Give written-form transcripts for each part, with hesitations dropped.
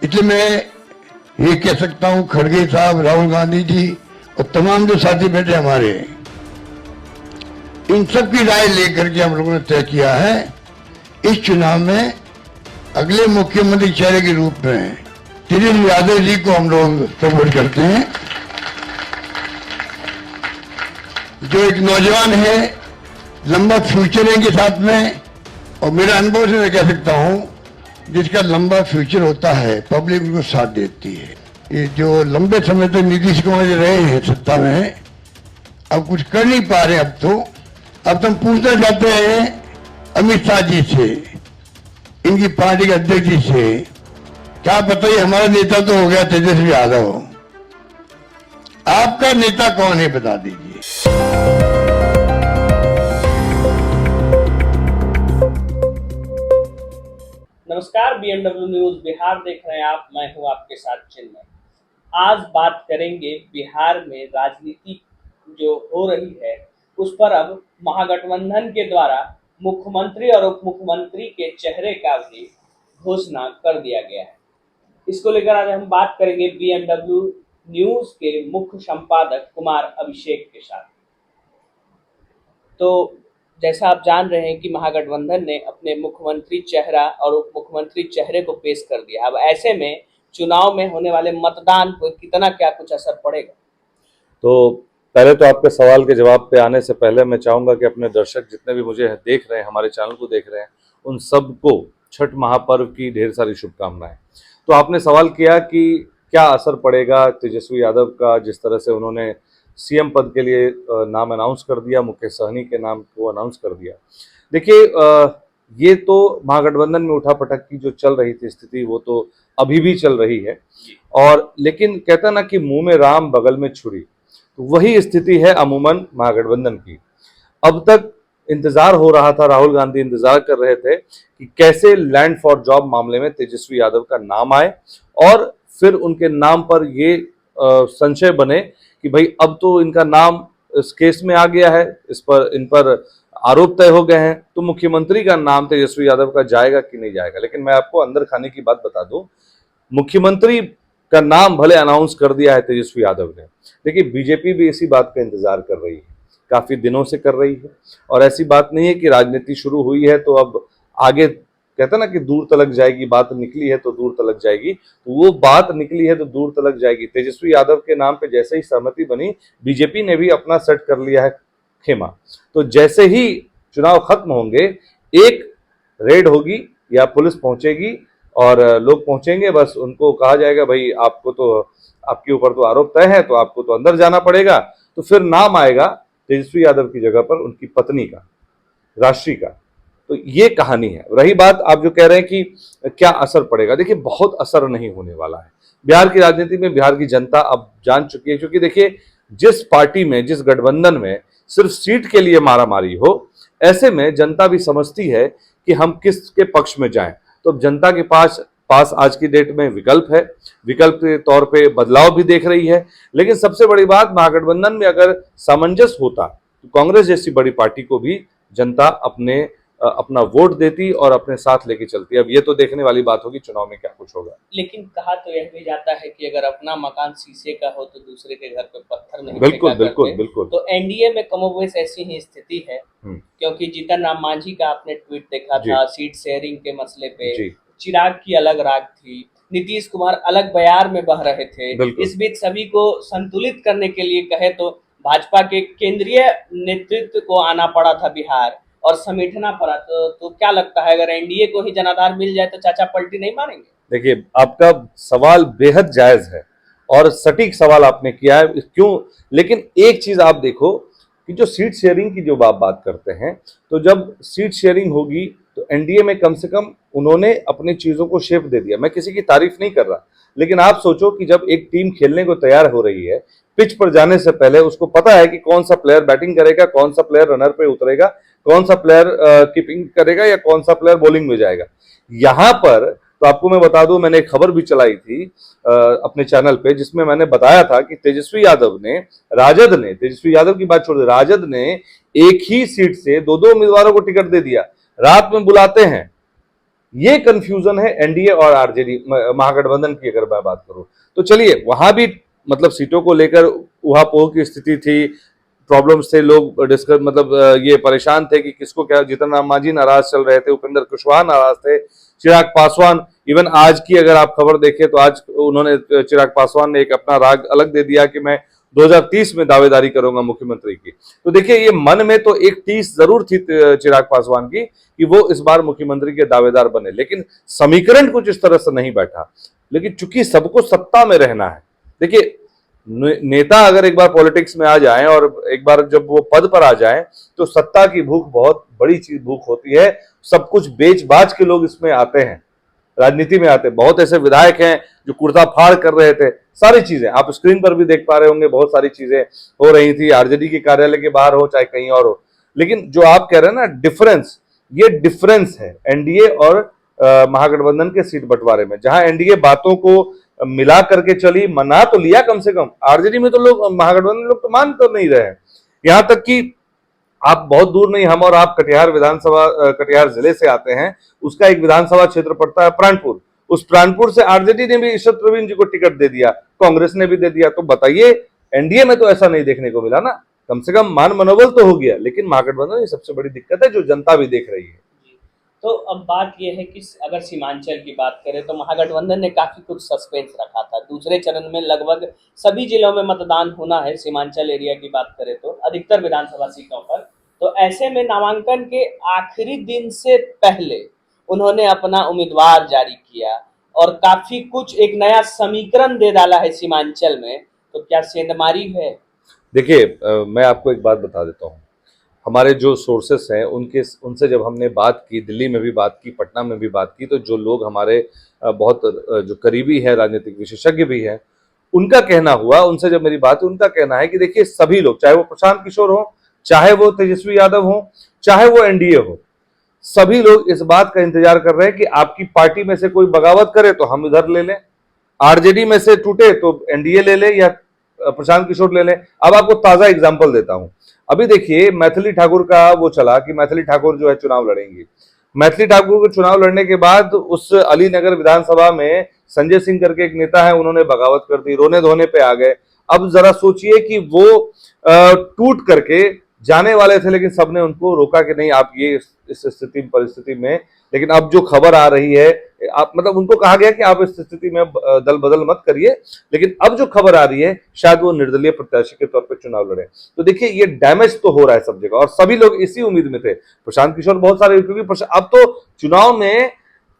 इसलिए मैं ये कह सकता हूं, खड़गे साहब, राहुल गांधी जी और तमाम जो साथी बैठे हमारे, इन सब की राय लेकर के हम लोगों ने तय किया है इस चुनाव में अगले मुख्यमंत्री चेहरे के रूप में तेजस्वी यादव जी को हम लोग सपोर्ट करते हैं, जो एक नौजवान है, लंबा फ्यूचर है इनके साथ में। और मेरा अनुभव से मैं कह सकता हूं, जिसका लंबा फ्यूचर होता है पब्लिक उनको साथ देती है। ये जो लंबे समय तक नीतीश कुमार जी रहे हैं सत्ता में, अब कुछ कर नहीं पा रहे। अब तो हम पूछना चाहते हैं अमित शाह जी से, इनकी पार्टी के अध्यक्ष जी से, क्या बताइए, हमारा नेता तो हो गया तेजस्वी यादव, आपका नेता कौन है बता दीजिए। नमस्कार, बीएमडब्ल्यू न्यूज बिहार देख रहे हैं आप। मैं हूं आपके साथ चिन्मय। आज बात करेंगे बिहार में राजनीति जो हो रही है उस पर। अब महागठबंधन के द्वारा मुख्यमंत्री और उप मुख्यमंत्री के चेहरे का भी घोषणा कर दिया गया है। इसको लेकर आज हम बात करेंगे बीएमडब्ल्यू न्यूज के मुख्य संपादक कुमार अभिषेक के साथ। तो जैसा आप जान रहे हैं कि महागठबंधन ने अपने मुख्यमंत्री चेहरा और उप मुख्यमंत्री चेहरे को पेश कर दिया। अब ऐसे में चुनाव में होने वाले मतदान पर कितना क्या कुछ असर पड़ेगा? तो पहले तो आपके सवाल के जवाब पे आने से पहले मैं चाहूंगा कि अपने दर्शक जितने भी मुझे देख रहे हैं, हमारे चैनल को देख रहे हैं, उन सबको छठ महापर्व की ढेर सारी शुभकामनाएं। तो आपने सवाल किया कि क्या असर पड़ेगा तेजस्वी यादव का, जिस तरह से उन्होंने सीएम पद के लिए नाम अनाउंस कर दिया, मुकेश सहनी के नाम को अनाउंस कर दिया। देखिए, ये तो महागठबंधन में उठापटक की जो चल रही थी स्थिति, वो तो अभी भी चल रही है। और लेकिन कहता ना कि मुंह में राम बगल में छुरी, तो वही स्थिति है अमूमन महागठबंधन की। अब तक इंतजार हो रहा था, राहुल गांधी इंतजार कर रहे थे कि कैसे लैंड फॉर जॉब मामले में तेजस्वी यादव का नाम आए और फिर उनके नाम पर ये संशय बने कि भाई अब तो इनका नाम इस केस में आ गया है, इन पर आरोप तय हो गए हैं, तो मुख्यमंत्री का नाम तेजस्वी यादव का जाएगा कि नहीं जाएगा। लेकिन मैं आपको अंदर खाने की बात बता दूं, मुख्यमंत्री का नाम भले अनाउंस कर दिया है तेजस्वी यादव ने, देखिए बीजेपी भी इसी बात का इंतजार कर रही है, काफी दिनों से कर रही है। और ऐसी बात नहीं है कि राजनीति शुरू हुई है तो अब आगे कहते ना कि दूर तलक जाएगी, बात निकली है तो दूर तलक जाएगी, तो वो बात निकली है तो दूर तलक जाएगी। तेजस्वी यादव के नाम पे जैसे ही सहमति बनी, बीजेपी ने भी अपना सेट कर लिया है खेमा। तो जैसे ही चुनाव खत्म होंगे, एक रेड होगी या पुलिस पहुंचेगी और लोग पहुंचेंगे, बस उनको कहा जाएगा भाई आपको तो, आपके ऊपर तो आरोप तय है, तो आपको तो अंदर जाना पड़ेगा। तो फिर नाम आएगा तेजस्वी यादव की जगह पर उनकी पत्नी का, राशि का। तो ये कहानी है। रही बात आप जो कह रहे हैं कि क्या असर पड़ेगा, देखिए बहुत असर नहीं होने वाला है। बिहार की राजनीति में बिहार की जनता अब जान चुकी है, क्योंकि देखिए जिस पार्टी में, जिस गठबंधन में सिर्फ सीट के लिए मारामारी हो, ऐसे में जनता भी समझती है कि हम किसके पक्ष में जाएं। तो अब जनता के पास आज की डेट में विकल्प है, विकल्प के तौर पे बदलाव भी देख रही है। लेकिन सबसे बड़ी बात, महागठबंधन में अगर सामंजस्य होता तो कांग्रेस जैसी बड़ी पार्टी को भी जनता अपना वोट देती और अपने साथ लेके चलती। अब ये तो देखने वाली बात होगी चुनाव में क्या कुछ होगा। लेकिन कहा तो यह भी जाता है कि अगर अपना मकान शीशे का हो तो दूसरे के घर पे पत्थर नहीं बिल्कुल फेंका बिल्कुल करते। बिल्कुल। तो एनडीए में कमोबेश ऐसी ही स्थिति है, क्योंकि जीतन राम मांझी का आपने ट्वीट देखा था सीट शेयरिंग के मसले पे, चिराग की अलग राग थी, नीतीश कुमार अलग बयार में बह रहे थे। इस बीच सभी को संतुलित करने के लिए कहे तो भाजपा के केंद्रीय नेतृत्व को आना पड़ा था बिहार और समेटना पड़ा। तो क्या लगता है, अगर एनडीए को ही जनाधार मिल जाए तो चाचा पलटी नहीं मारेंगे? देखिए, आपका सवाल बेहद जायज है और सटीक सवाल आपने किया है, क्यों। लेकिन एक चीज आप देखो कि जो सीट शेयरिंग की जो आप बात करते हैं, तो जब सीट शेयरिंग होगी तो एनडीए में कम से कम उन्होंने अपनी चीजों को शेप दे दिया। मैं किसी की तारीफ नहीं कर रहा, लेकिन आप सोचो कि जब एक टीम खेलने को तैयार हो रही है, पिच पर जाने से पहले उसको पता है कि कौन सा प्लेयर बैटिंग करेगा, कौन सा प्लेयर रनर पे उतरेगा, कौन सा प्लेयर कीपिंग करेगा या कौन सा प्लेयर बॉलिंग में जाएगा। यहां पर तो आपको मैं बता दूं, मैंने एक खबर भी चलाई थी अपने चैनल पे, जिसमें मैंने बताया था कि तेजस्वी यादव ने, राजद ने, तेजस्वी यादव की बात छोड़ दे, राजद ने एक ही सीट से दो उम्मीदवारों को टिकट दे दिया। रात में बुलाते हैं ये कंफ्यूजन है एनडीए और आरजेडी महागठबंधन की अगर मैं बात करूं तो। चलिए वहां भी मतलब सीटों को लेकर उहापोह की स्थिति थी, प्रॉब्लम्स थे, लोग डिस्कस ये परेशान थे कि किसको क्या। जीतन राम मांझी नाराज चल रहे थे, उपेंद्र कुशवाहा नाराज थे, चिराग पासवान, इवन आज की अगर आप खबर देखें तो आज उन्होंने, चिराग पासवान ने एक अपना राग अलग दे दिया कि मैं 2030 में दावेदारी करूंगा मुख्यमंत्री की। तो देखिए ये मन में तो एक टीस जरूर थी चिराग पासवान की कि वो इस बार मुख्यमंत्री के दावेदार बने, लेकिन समीकरण कुछ इस तरह से नहीं बैठा। लेकिन चूंकि सबको सत्ता में रहना है, देखिए नेता अगर एक बार पॉलिटिक्स में आ जाएं और एक बार जब वो पद पर आ जाएं तो सत्ता की भूख बहुत बड़ी चीज भूख होती है। सब कुछ बेच बाच के लोग इसमें आते हैं, राजनीति में आते हैं। बहुत ऐसे विधायक हैं जो कुर्ता फाड़ कर रहे थे, सारी चीजें आप स्क्रीन पर भी देख पा रहे होंगे, बहुत सारी चीजें हो रही थी, आरजेडी के कार्यालय के बाहर हो चाहे कहीं और हो। लेकिन जो आप कह रहे हैं ना डिफरेंस, ये डिफरेंस है एनडीए और महागठबंधन के सीट बंटवारे में। जहां एनडीए बातों को मिला करके चली, मना तो लिया कम से कम, आरजेडी में तो लोग, महागठबंधन लोग तो मान तो नहीं रहे। यहां तक कि आप बहुत दूर नहीं, हम और आप कटिहार विधानसभा, कटिहार जिले से आते हैं, उसका एक विधानसभा क्षेत्र पड़ता है प्राणपुर। उस प्राणपुर से आरजेडी ने भी इशरत प्रवीण जी को टिकट दे दिया, कांग्रेस ने भी दे दिया। तो बताइए एनडीए में तो ऐसा नहीं देखने को मिला ना, कम से कम मान मनोबल तो हो गया। लेकिन महागठबंधन ये सबसे बड़ी दिक्कत है जो जनता भी देख रही है। तो अब बात यह है कि अगर सीमांचल की बात करें तो महागठबंधन ने काफी कुछ सस्पेंस रखा था। दूसरे चरण में लगभग सभी जिलों में मतदान होना है, सीमांचल एरिया की बात करें तो अधिकतर विधानसभा सीटों पर। तो ऐसे में नामांकन के आखिरी दिन से पहले उन्होंने अपना उम्मीदवार जारी किया और काफी कुछ एक नया समीकरण दे डाला है सीमांचल में। तो क्या सेंधमारी है? देखिए मैं आपको एक बात बता देता हूँ, हमारे जो सोर्सेस हैं उनसे जब हमने बात की, दिल्ली में भी बात की, पटना में भी बात की, तो जो लोग हमारे बहुत जो करीबी है, राजनीतिक विशेषज्ञ भी हैं, उनका कहना हुआ, उनसे जब मेरी बात हुई, उनका कहना है कि देखिए सभी लोग, चाहे वो प्रशांत किशोर हो, चाहे वो तेजस्वी यादव हो, चाहे वो एनडीए हो, सभी लोग इस बात का इंतजार कर रहे हैं कि आपकी पार्टी में से कोई बगावत करे तो हम इधर ले लें, आरजेडी में से टूटे तो एनडीए ले ले या प्रशांत किशोर ले लें। अब आपको ताजा एग्जांपल देता हूं। अभी देखिए मैथिली ठाकुर का वो चला कि मैथिली ठाकुर जो है चुनाव लड़ेंगी। मैथिली ठाकुर को चुनाव लड़ने के बाद उस अलीनगर विधानसभा में संजय सिंह करके एक नेता है, उन्होंने बगावत कर दी, रोने धोने पे आ गए। अब जरा सोचिए कि वो टूट करके जाने वाले थे, लेकिन सबने उनको रोका कि नहीं आप ये इस स्थिति परिस्थिति में। लेकिन अब जो खबर आ रही है, आप उनको कहा गया कि आप इस स्थिति में दल बदल मत करिए, लेकिन अब जो खबर आ रही है शायद वो निर्दलीय प्रत्याशी के तौर पर चुनाव लड़े। तो देखिए ये डैमेज तो हो रहा है सब जगह और सभी लोग इसी उम्मीद में थे। प्रशांत किशोर बहुत सारे, क्योंकि अब तो चुनाव में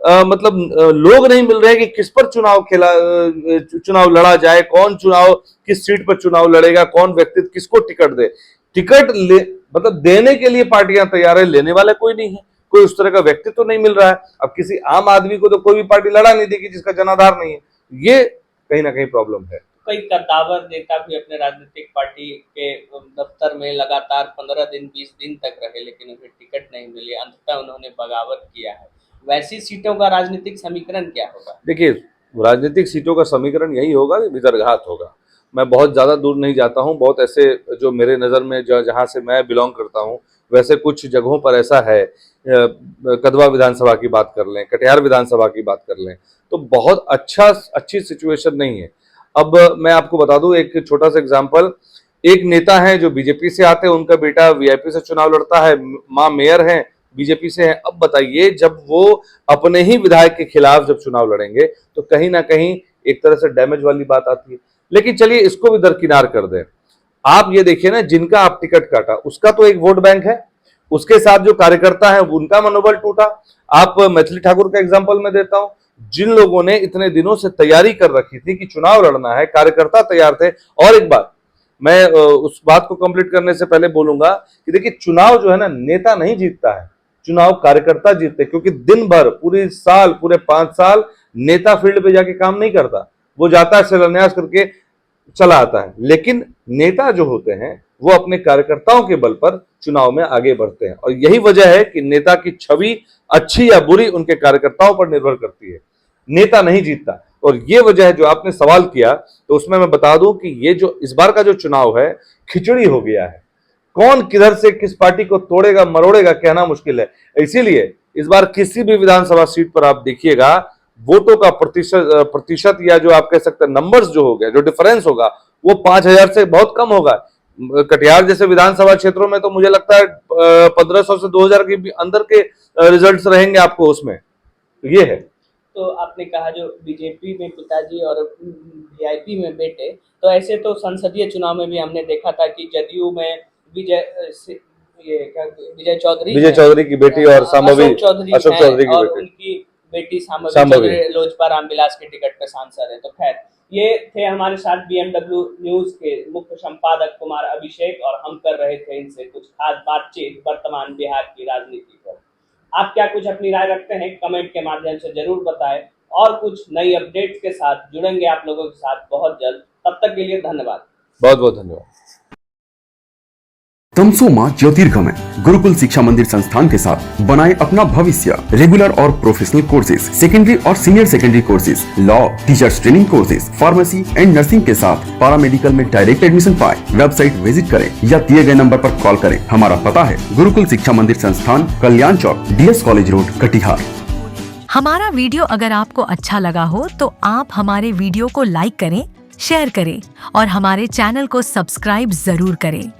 लोग नहीं मिल रहे कि किस पर चुनाव लड़ा जाए, कौन चुनाव किस सीट पर चुनाव लड़ेगा, कौन व्यक्ति किसको टिकट दे। टिकट ले देने के लिए पार्टियां तैयार है, लेने वाला कोई नहीं है, कोई उस तरह का व्यक्ति तो नहीं मिल रहा है। अब किसी आम आदमी को तो कोई भी पार्टी लड़ा नहीं देगी जिसका जनाधार नहीं है। ये कहीं ना कहीं प्रॉब्लम है। कई कद्दावर नेता भी अपने राजनीतिक पार्टी के दफ्तर में लगातार 15 दिन 20 दिन तक रहे, लेकिन उन्हें टिकट नहीं मिली, अंततः उन्होंने बगावत किया है। वैसी सीटों का राजनीतिक समीकरण क्या होगा? देखिए राजनीतिक सीटों का समीकरण यही होगा कि विदर्घात होगा। मैं बहुत ज्यादा दूर नहीं जाता हूं, बहुत ऐसे जो मेरे नजर में जहां से मैं बिलोंग करता हूं वैसे कुछ जगहों पर ऐसा है। कदवा विधानसभा की बात कर लें, कटिहार विधानसभा की बात कर लें, तो बहुत अच्छी सिचुएशन नहीं है। अब मैं आपको बता दूं एक छोटा सा एग्जांपल। एक नेता है जो बीजेपी से आते हैं, उनका बेटा वीआईपी से चुनाव लड़ता है, मां मेयर है, बीजेपी से है। अब बताइए जब वो अपने ही विधायक के खिलाफ जब चुनाव लड़ेंगे तो कहीं ना कहीं एक तरह से डैमेज वाली बात आती है। लेकिन चलिए इसको भी दरकिनार कर दें। आप ये देखिए ना, जिनका आप टिकट काटा उसका तो एक वोट बैंक है, उसके साथ जो कार्यकर्ता है उनका मनोबल टूटा। आप मैथिली ठाकुर का एग्जांपल मैं देता हूं, जिन लोगों ने इतने दिनों से तैयारी कर रखी थी कि चुनाव लड़ना है, कार्यकर्ता तैयार थे। और एक बात मैं उस बात को कंप्लीट करने से पहले बोलूंगा कि देखिए चुनाव जो है ना, नेता नहीं जीतता है, चुनाव कार्यकर्ता जीतते, क्योंकि दिन भर पूरे 5 साल नेता फील्ड पे जाके काम नहीं करता, वो जाता है शिलान्यास करके चला आता है। लेकिन नेता जो होते हैं वो अपने कार्यकर्ताओं के बल पर चुनाव में आगे बढ़ते हैं, और यही वजह है कि नेता की छवि अच्छी या बुरी उनके कार्यकर्ताओं पर निर्भर करती है, नेता नहीं जीतता। और ये वजह है जो आपने सवाल किया, तो उसमें मैं बता दूं कि ये जो इस बार का जो चुनाव है खिचड़ी हो गया है। कौन किधर से किस पार्टी को तोड़ेगा मरोड़ेगा कहना मुश्किल है। इसीलिए इस बार किसी भी विधानसभा सीट पर आप देखिएगा वोटों का प्रतिशत या जो आप कह सकते हैं नंबर्स जो हो गया, जो डिफरेंस होगा वो 5,000 से बहुत कम होगा। कटिहार जैसे विधानसभा क्षेत्रों में तो मुझे लगता है 1,500 से 2,000 के अंदर के रिजल्ट्स रहेंगे आपको उसमें। ये है। तो आपने कहा जो बीजेपी में पिताजी और वीआईपी में बेटे, तो ऐसे तो संसदीय चुनाव में भी हमने देखा था कि जदयू में विजय चौधरी की बेटी और शांभवी अशोक चौधरी की और बेटी, उनकी बेटी शांभवी चौधरी लोजपा रामविलास के टिकट पे सांसद है। तो खैर, ये थे हमारे साथ बीएमडब्ल्यू न्यूज के मुख्य संपादक कुमार अभिषेक, और हम कर रहे थे इनसे कुछ खास बातचीत वर्तमान बिहार की राजनीति पर। आप क्या कुछ अपनी राय रखते हैं कमेंट के माध्यम से जरूर बताएं, और कुछ नई अपडेट्स के साथ जुड़ेंगे आप लोगों के साथ बहुत जल्द। तब तक के लिए धन्यवाद, बहुत बहुत धन्यवाद। तमसोमा ज्योतिर्गमय गुरुकुल शिक्षा मंदिर संस्थान के साथ बनाए अपना भविष्य। रेगुलर और प्रोफेशनल कोर्सेज, सेकेंडरी और senior secondary courses, law, teachers training courses, pharmacy and nursing के साथ पैरामेडिकल में डायरेक्ट एडमिशन पाए। वेबसाइट विजिट करें या दिए गए नंबर पर कॉल करें। हमारा पता है गुरुकुल शिक्षा मंदिर संस्थान, कल्याण चौक, DS कॉलेज रोड, कटिहार। हमारा वीडियो अगर आपको अच्छा लगा हो तो आप हमारे वीडियो को लाइक करें, शेयर करें और हमारे चैनल को सब्सक्राइब जरूर करें।